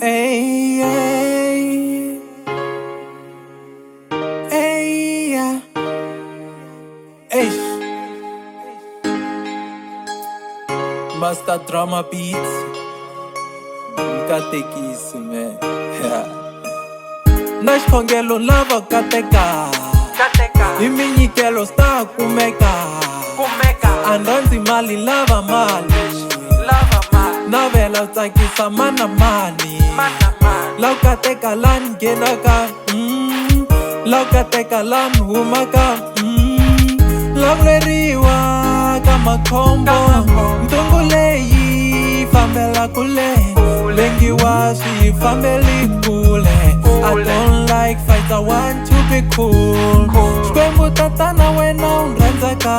Ay, ay, ay, yeah. Eish. Master Drama Beats. Katekisi, man. Na xkhongelo lava kateka iminyikelo sta kumeka andranzi mali lava mali navela tsakisa mana mani law kateka lani nghenaka law kateka lani humaka lavuleriwa ka makhombo ntungu leyi fambela kule lengiwa swi fambeli kule I don't like fights, I want to be cool. Xikwembu tatana wena unrandzaka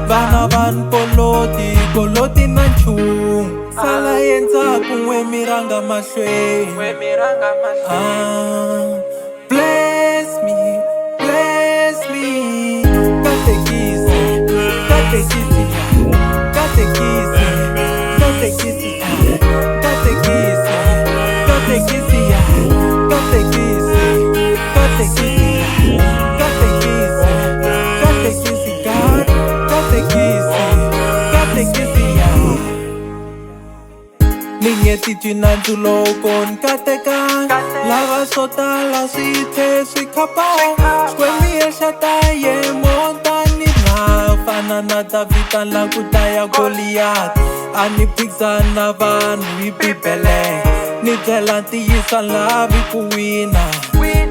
vana van koloti na nchumu sala yendzhaku n'we miranga mahlweni bless me katekisi katekisi katekisi katekisi katekisi katekisi katekisi katekisi God katekisi ningetitwi nandzu loko ni kateka lava swo tala swi tlhe swi khapa xikwembu yexata yemonta ni nga fana na davhida la ku dlaya goliyati a ni phikizana vanhu hi bibele ni byela ntiyisa lavi ku wina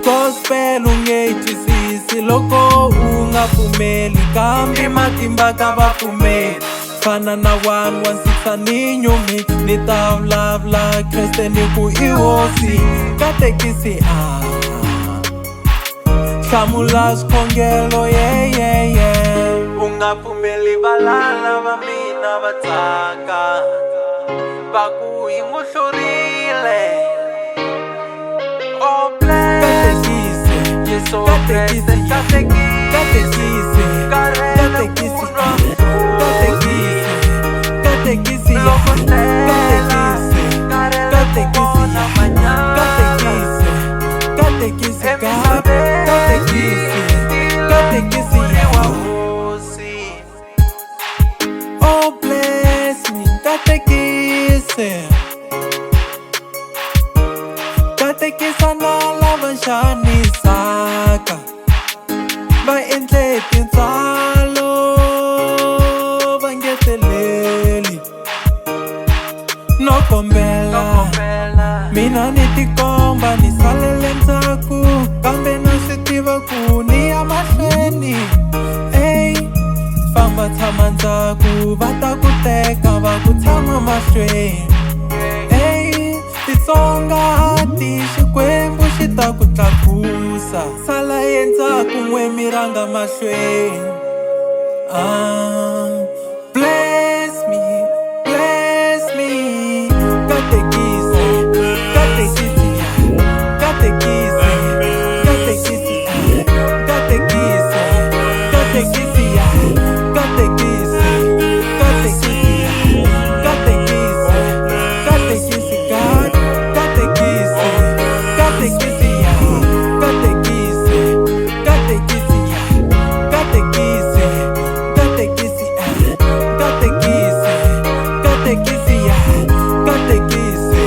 gospel u nge yi twisisi loko u nga pfumeli kambe matimba ka vapfumeli fana na 116 ni nyumi ni ta vulavula kreste ni ku i hosi katekisi hlamula swikhongelo u nga pfumeli valala va mina va tsaka va ku hi n'wu hlurile oh bless Yesu Kreste katekisi katekisi katekisi loko katekisi katekisi katekisi katekisi wa hosi oh bless me katekisi katekisa na lava xanisaka va endle tintswalo va ngeteleli no kombela mina ni tikomba ni salele ndzhaku kambe na swi tiva ku ni ya mahlweni ey famba tshama ndzhaku va ta ku teka va ku tshama mahlweni Xitsonga hati xikwembu xi ta ku tlakusa sala yendzhaku n'we miranga mahlweni bless me katekisi katekisi katekisi katekisi katekisi katekisi katekisi katekisi katekisi katekisi God katekisi katekisi katekisi katekisi katekisi katekisi katekisi katekisi katekisi